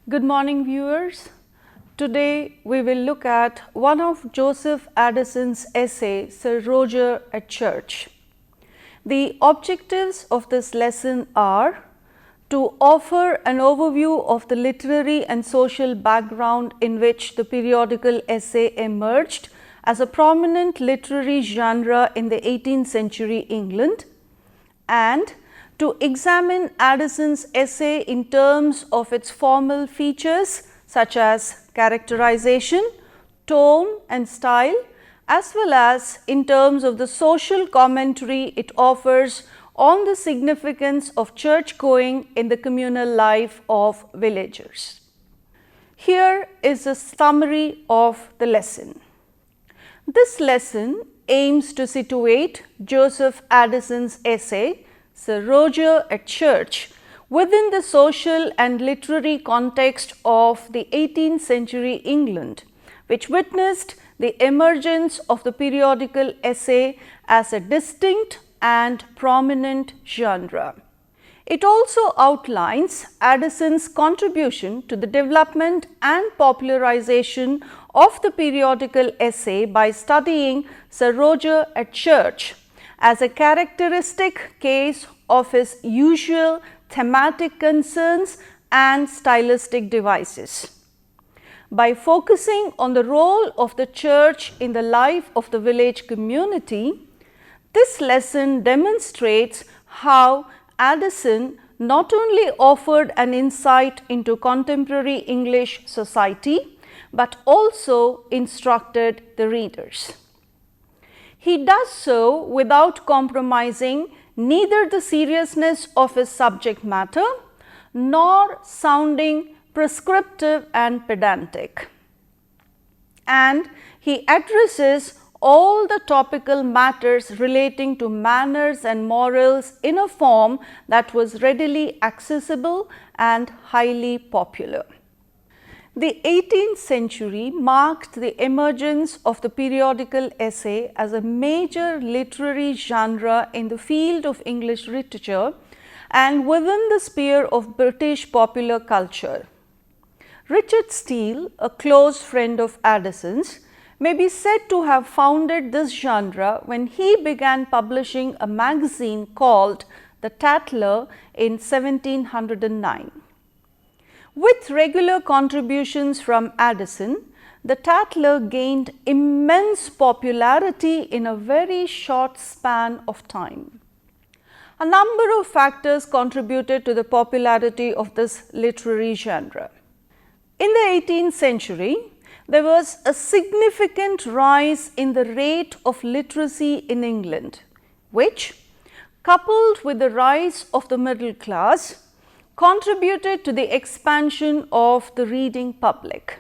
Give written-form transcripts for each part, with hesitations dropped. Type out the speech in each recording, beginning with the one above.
Good morning, viewers. Today we will look at one of Joseph Addison's essay, Sir Roger at Church. The objectives of this lesson are to offer an overview of the literary and social background in which the periodical essay emerged as a prominent literary genre in the 18th century England, and to examine Addison's essay in terms of its formal features such as characterization, tone and style, as well as in terms of the social commentary it offers on the significance of church going in the communal life of villagers. Here is a summary of the lesson. This lesson aims to situate Joseph Addison's essay, Sir Roger at Church, within the social and literary context of the 18th century England, which witnessed the emergence of the periodical essay as a distinct and prominent genre. It also outlines Addison's contribution to the development and popularization of the periodical essay by studying Sir Roger at Church as a characteristic case of his usual thematic concerns and stylistic devices. By focusing on the role of the church in the life of the village community, this lesson demonstrates how Addison not only offered an insight into contemporary English society, but also instructed the readers. He does so without compromising neither the seriousness of his subject matter nor sounding prescriptive and pedantic. And he addresses all the topical matters relating to manners and morals in a form that was readily accessible and highly popular. The 18th century marked the emergence of the periodical essay as a major literary genre in the field of English literature and within the sphere of British popular culture. Richard Steele, a close friend of Addison's, may be said to have founded this genre when he began publishing a magazine called The Tatler in 1709. With regular contributions from Addison, the Tatler gained immense popularity in a very short span of time. A number of factors contributed to the popularity of this literary genre. In the 18th century, there was a significant rise in the rate of literacy in England, which, coupled with the rise of the middle class, contributed to the expansion of the reading public.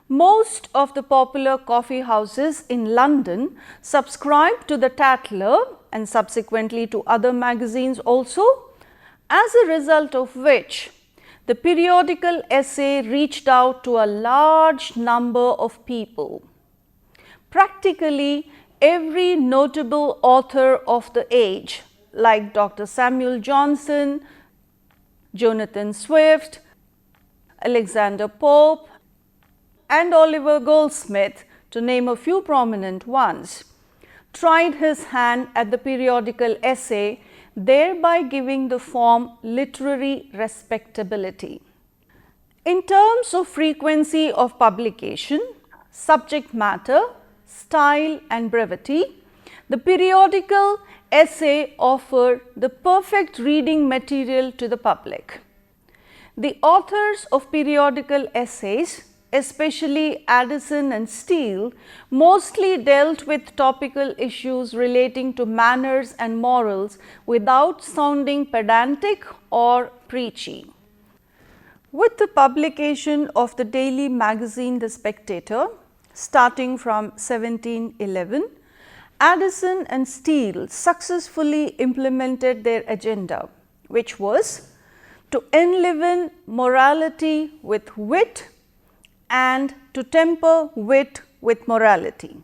Most of the popular coffee houses in London subscribed to the Tatler and subsequently to other magazines also, as a result of which the periodical essay reached out to a large number of people. Practically every notable author of the age, like Dr. Samuel Johnson, Jonathan Swift, Alexander Pope, and Oliver Goldsmith, to name a few prominent ones, tried his hand at the periodical essay, thereby giving the form literary respectability. In terms of frequency of publication, subject matter, style and brevity, the periodical essay offered the perfect reading material to the public. The authors of periodical essays, especially Addison and Steele, mostly dealt with topical issues relating to manners and morals without sounding pedantic or preachy. With the publication of the daily magazine The Spectator, starting from 1711, Addison and Steele successfully implemented their agenda, which was to enliven morality with wit and to temper wit with morality,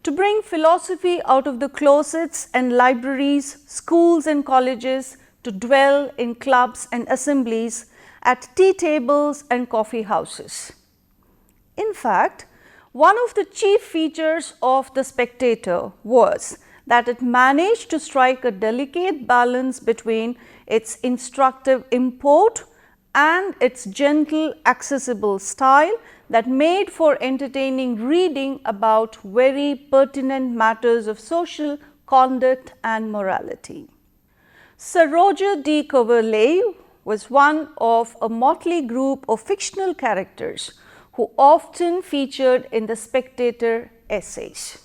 to bring philosophy out of the closets and libraries, schools and colleges, to dwell in clubs and assemblies, at tea tables and coffee houses. In fact, one of the chief features of The Spectator was that it managed to strike a delicate balance between its instructive import and its gentle, accessible style that made for entertaining reading about very pertinent matters of social conduct and morality. Sir Roger de Coverley was one of a motley group of fictional characters who often featured in the Spectator essays.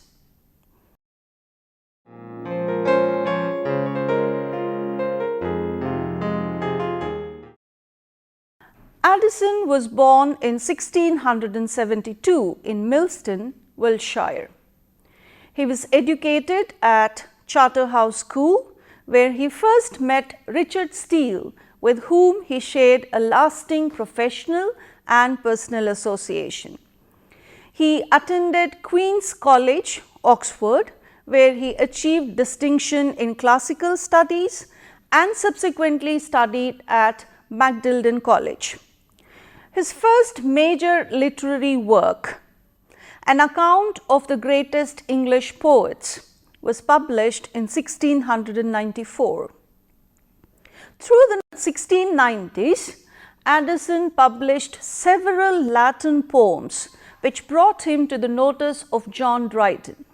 Addison was born in 1672 in Millstone, Wiltshire. He was educated at Charterhouse School, where he first met Richard Steele, with whom he shared a lasting professional and personal association. He attended Queen's College, Oxford, where he achieved distinction in classical studies and subsequently studied at Magdalen College. His first major literary work, an account of the greatest English poets, was published in 1694. Through the 1690s, Addison published several Latin poems which brought him to the notice of John Dryden.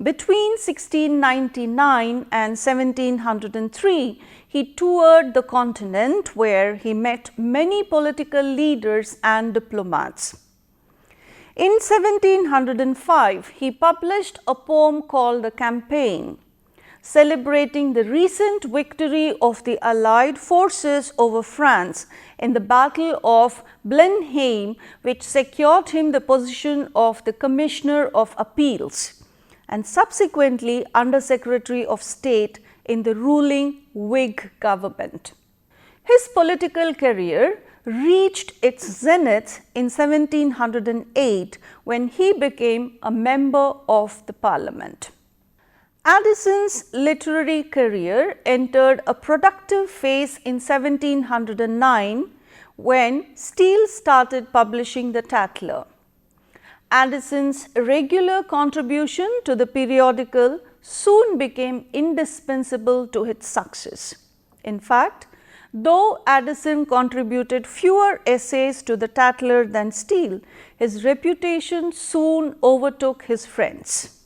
Between 1699 and 1703, he toured the continent where he met many political leaders and diplomats. In 1705, he published a poem called The Campaign, celebrating the recent victory of the Allied forces over France in the Battle of Blenheim, which secured him the position of the Commissioner of Appeals and subsequently Under Secretary of State in the ruling Whig government. His political career reached its zenith in 1708 when he became a member of the Parliament. Addison's literary career entered a productive phase in 1709 when Steele started publishing the Tatler. Addison's regular contribution to the periodical soon became indispensable to its success. In fact, though Addison contributed fewer essays to the Tatler than Steele, his reputation soon overtook his friends.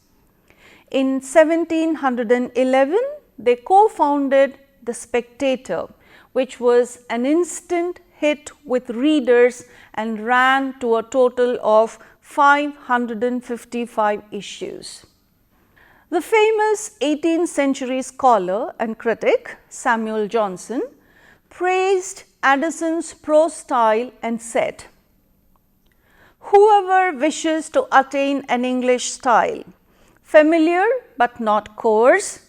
In 1711, they co-founded The Spectator, which was an instant hit with readers and ran to a total of 555 issues. The famous 18th century scholar and critic Samuel Johnson praised Addison's prose style and said, "Whoever wishes to attain an English style, familiar but not coarse,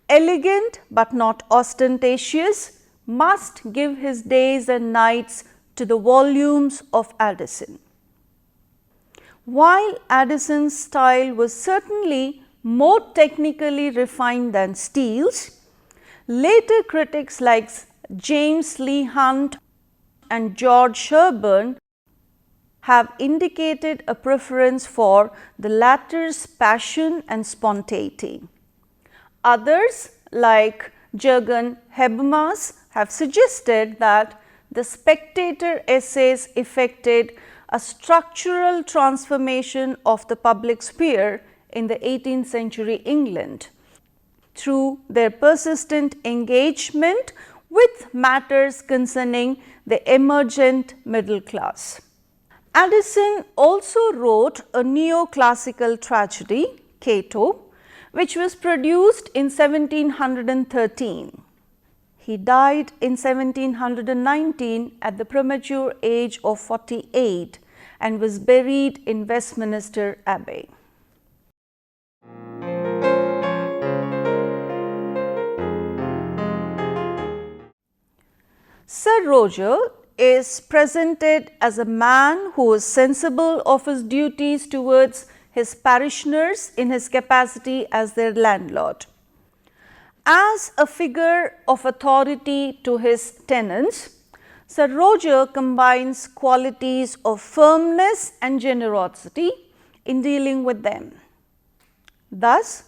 elegant but not ostentatious, must give his days and nights to the volumes of Addison." While Addison's style was certainly more technically refined than Steele's, later critics like James Leigh Hunt and George Sherburne have indicated a preference for the latter's passion and spontaneity. Others, like Jürgen Habermas, have suggested that the Spectator essays effected a structural transformation of the public sphere in the 18th century England through their persistent engagement with matters concerning the emergent middle class. Addison also wrote a neoclassical tragedy, Cato, which was produced in 1713. He died in 1719 at the premature age of 48 and was buried in Westminster Abbey. Sir Roger is presented as a man who is sensible of his duties towards his parishioners in his capacity as their landlord. As a figure of authority to his tenants, Sir Roger combines qualities of firmness and generosity in dealing with them. Thus,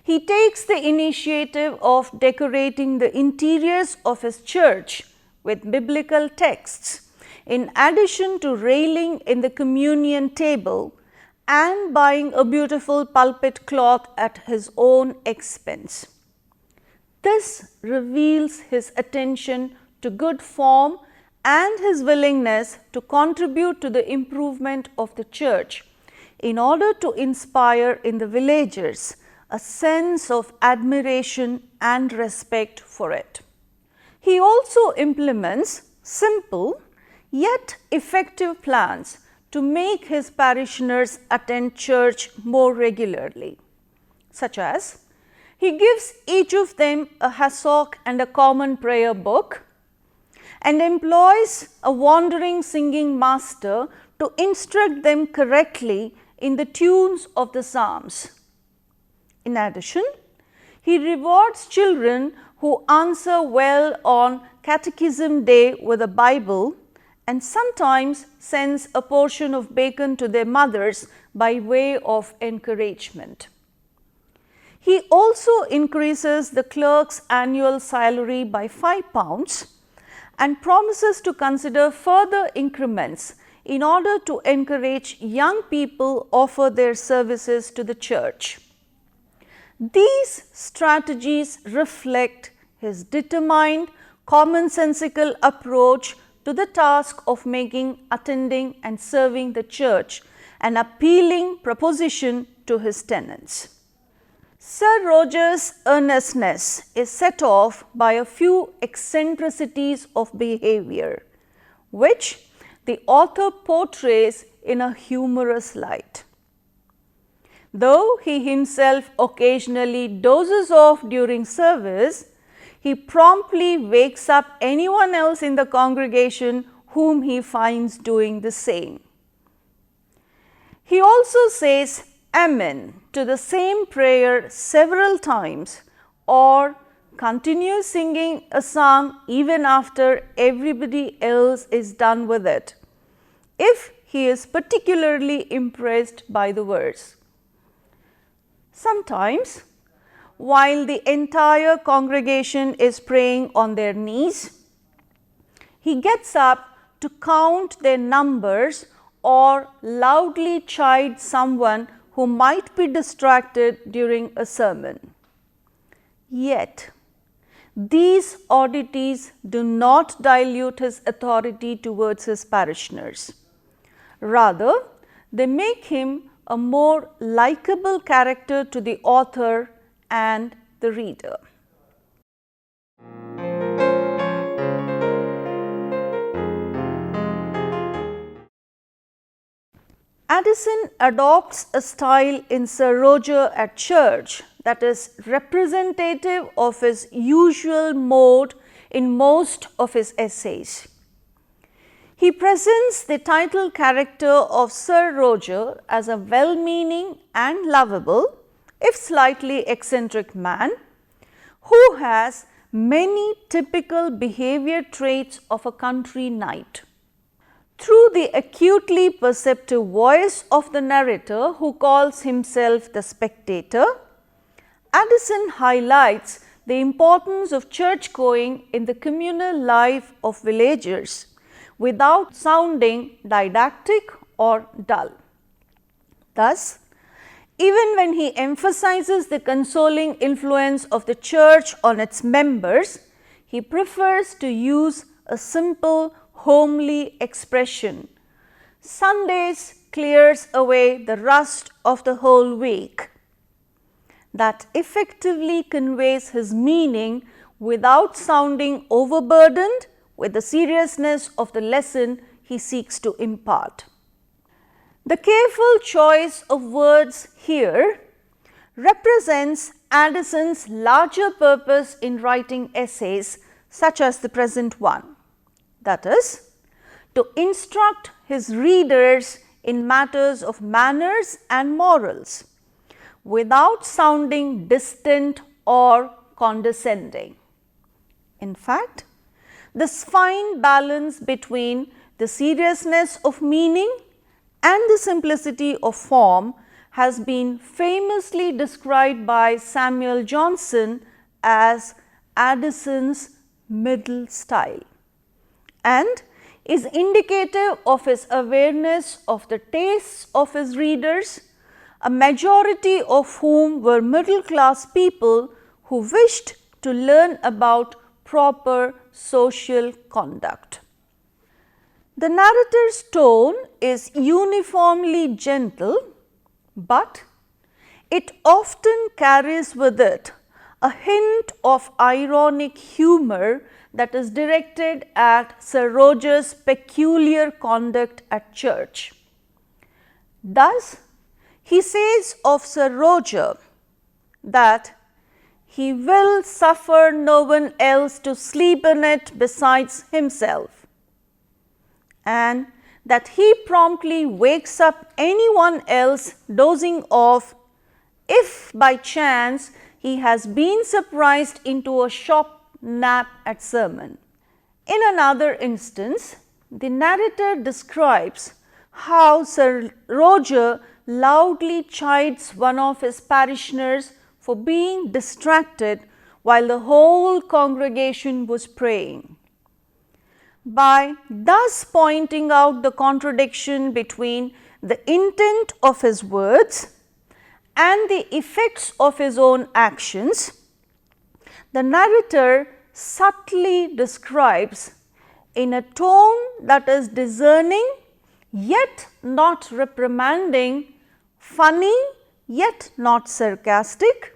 he takes the initiative of decorating the interiors of his church with biblical texts, in addition to railing in the communion table and buying a beautiful pulpit cloth at his own expense. This reveals his attention to good form and his willingness to contribute to the improvement of the church in order to inspire in the villagers a sense of admiration and respect for it. He also implements simple yet effective plans to make his parishioners attend church more regularly, such as he gives each of them a hassock and a common prayer book, and employs a wandering singing master to instruct them correctly in the tunes of the psalms. In addition, he rewards children who answer well on Catechism Day with a Bible, and sometimes sends a portion of bacon to their mothers by way of encouragement. He also increases the clerk's annual salary by £5 and promises to consider further increments in order to encourage young people offer their services to the church. These strategies reflect his determined, commonsensical approach to the task of making attending and serving the church an appealing proposition to his tenants. Sir Roger's earnestness is set off by a few eccentricities of behavior, which the author portrays in a humorous light. Though he himself occasionally dozes off during service, he promptly wakes up anyone else in the congregation whom he finds doing the same. He also says Amen to the same prayer several times, or continues singing a psalm even after everybody else is done with it, if he is particularly impressed by the verse. Sometimes, while the entire congregation is praying on their knees, he gets up to count their numbers or loudly chide someone who might be distracted during a sermon. Yet, these oddities do not dilute his authority towards his parishioners. Rather, they make him a more likable character to the author and the reader. Addison adopts a style in Sir Roger at church that is representative of his usual mode in most of his essays. He presents the title character of Sir Roger as a well-meaning and lovable, if slightly eccentric man, who has many typical behavior traits of a country knight. Through the acutely perceptive voice of the narrator, who calls himself the spectator, Addison highlights the importance of church-going in the communal life of villagers without sounding didactic or dull. Thus, even when he emphasizes the consoling influence of the church on its members, he prefers to use a simple, homely expression. Sundays clears away the rust of the whole week. That effectively conveys his meaning without sounding overburdened with the seriousness of the lesson he seeks to impart. The careful choice of words here represents Addison's larger purpose in writing essays such as the present one, that is, to instruct his readers in matters of manners and morals, without sounding distant or condescending. In fact, This fine balance between the seriousness of meaning and the simplicity of form has been famously described by Samuel Johnson as Addison's middle style, and is indicative of his awareness of the tastes of his readers, a majority of whom were middle class people who wished to learn about proper social conduct. The narrator's tone is uniformly gentle, but it often carries with it a hint of ironic humor that is directed at Sir Roger's peculiar conduct at church. Thus, he says of Sir Roger that he will suffer no one else to sleep in it besides himself, and that he promptly wakes up anyone else dozing off if by chance he has been surprised into a shop nap at sermon. In another instance, the narrator describes how Sir Roger loudly chides one of his parishioners for being distracted while the whole congregation was praying. By thus pointing out the contradiction between the intent of his words and the effects of his own actions, the narrator subtly describes in a tone that is discerning yet not reprimanding, funny yet not sarcastic,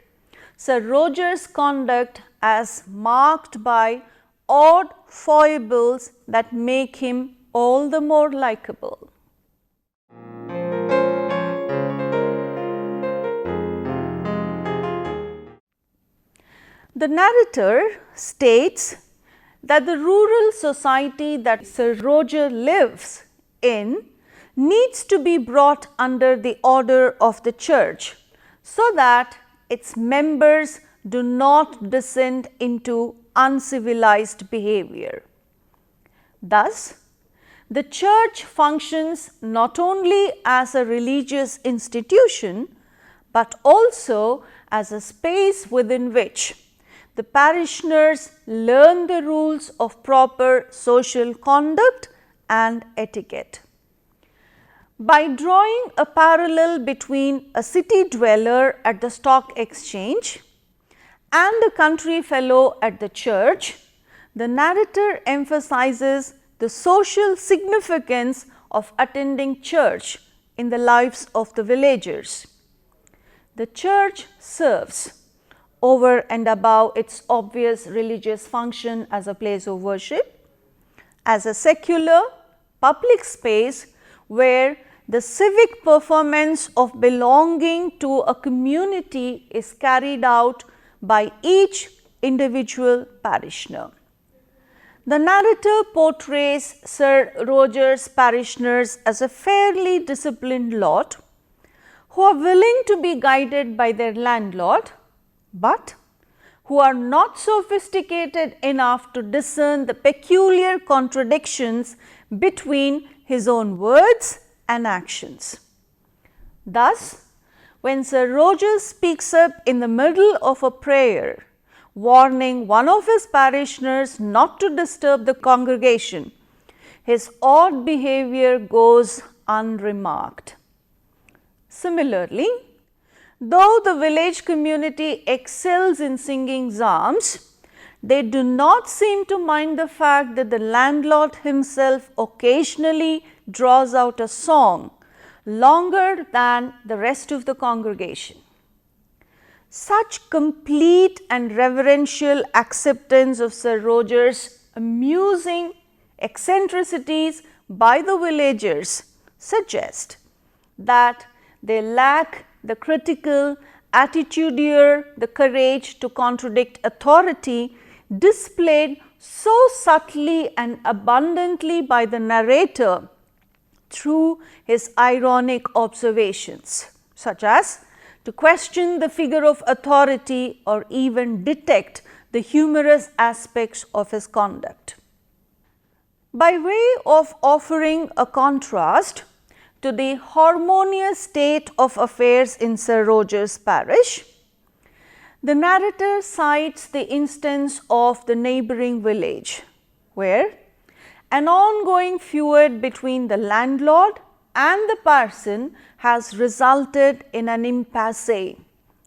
Sir Roger's conduct as marked by odd foibles that make him all the more likable. The narrator states that the rural society that Sir Roger lives in needs to be brought under the order of the church so that its members do not descend into uncivilized behavior. Thus, the church functions not only as a religious institution, but also as a space within which the parishioners learn the rules of proper social conduct and etiquette. By drawing a parallel between a city dweller at the stock exchange and a country fellow at the church, the narrator emphasizes the social significance of attending church in the lives of the villagers. The church serves, over and above its obvious religious function as a place of worship, as a secular public space where the civic performance of belonging to a community is carried out by each individual parishioner. The narrator portrays Sir Roger's parishioners as a fairly disciplined lot who are willing to be guided by their landlord, but who are not sophisticated enough to discern the peculiar contradictions between his own words and actions. Thus, when Sir Roger speaks up in the middle of a prayer, warning one of his parishioners not to disturb the congregation, his odd behavior goes unremarked. Similarly, though the village community excels in singing psalms, they do not seem to mind the fact that the landlord himself occasionally draws out a song longer than the rest of the congregation. Such complete and reverential acceptance of Sir Roger's amusing eccentricities by the villagers suggest that they lack the critical attitude or the courage to contradict authority displayed so subtly and abundantly by the narrator through his ironic observations, such as to question the figure of authority or even detect the humorous aspects of his conduct. By way of offering a contrast to the harmonious state of affairs in Sir Roger's parish, the narrator cites the instance of the neighbouring village, where an ongoing feud between the landlord and the parson has resulted in an impasse,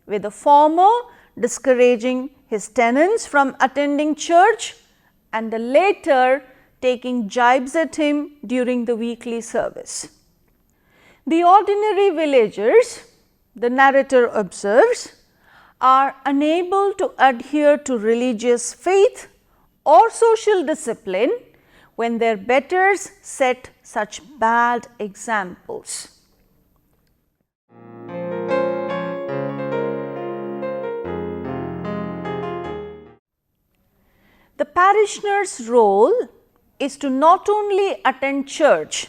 with the former discouraging his tenants from attending church and the latter taking jibes at him during the weekly service. The ordinary villagers, the narrator observes, are unable to adhere to religious faith or social discipline when their betters set such bad examples. The parishioner's role is to not only attend church,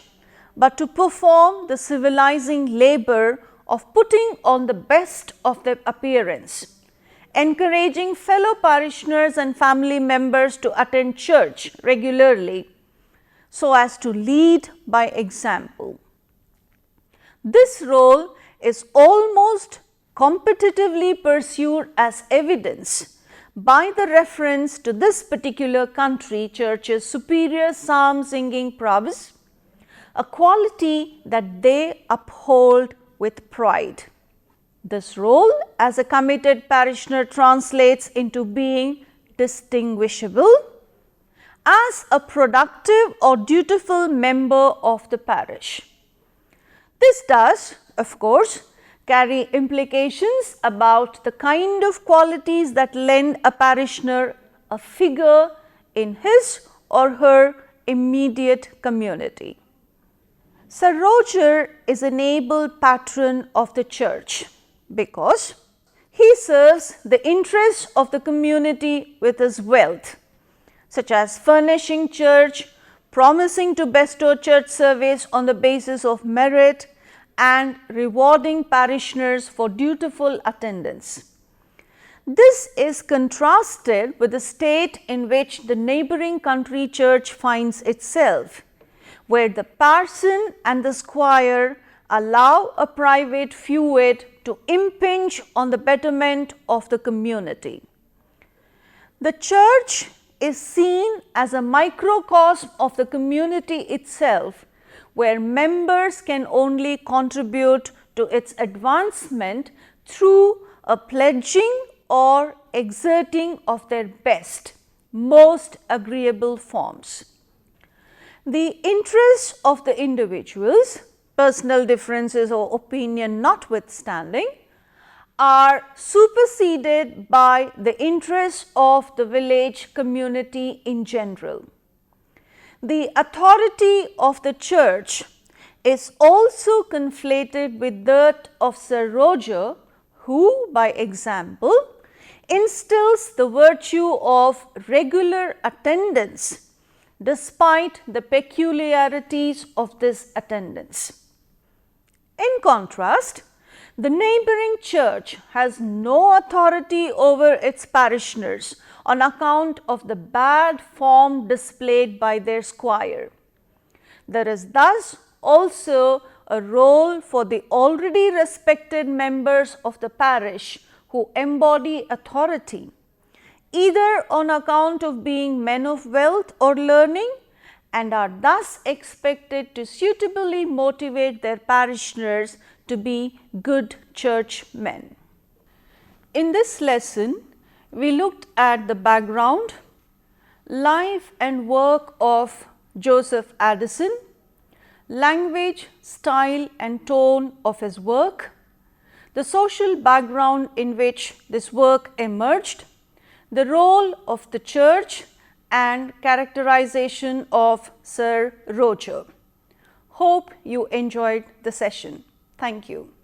but to perform the civilizing labor of putting on the best of their appearance, encouraging fellow parishioners and family members to attend church regularly so as to lead by example. This role is almost competitively pursued as evidence by the reference to this particular country church's superior psalm singing prowess, a quality that they uphold with pride. This role as a committed parishioner translates into being distinguishable as a productive or dutiful member of the parish. This does, of course, carry implications about the kind of qualities that lend a parishioner a figure in his or her immediate community. Sir Roger is an able patron of the church because he serves the interests of the community with his wealth, such as furnishing church, promising to bestow church service on the basis of merit, and rewarding parishioners for dutiful attendance. This is contrasted with the state in which the neighbouring country church finds itself, where the parson and the squire allow a private feud to impinge on the betterment of the community. The church is seen as a microcosm of the community itself, where members can only contribute to its advancement through a pledging or exerting of their best, most agreeable forms. The interests of the individuals, personal differences or opinion notwithstanding, are superseded by the interests of the village community in general. The authority of the church is also conflated with that of Sir Roger, who, by example, instills the virtue of regular attendance despite the peculiarities of this attendance. In contrast, the neighbouring church has no authority over its parishioners on account of the bad form displayed by their squire. There is thus also a role for the already respected members of the parish who embody authority, either on account of being men of wealth or learning, and are thus expected to suitably motivate their parishioners to be good churchmen. In this lesson, we looked at the background, life and work of Joseph Addison, language, style and tone of his work, the social background in which this work emerged, the role of the church and characterization of Sir Roger. Hope you enjoyed the session. Thank you.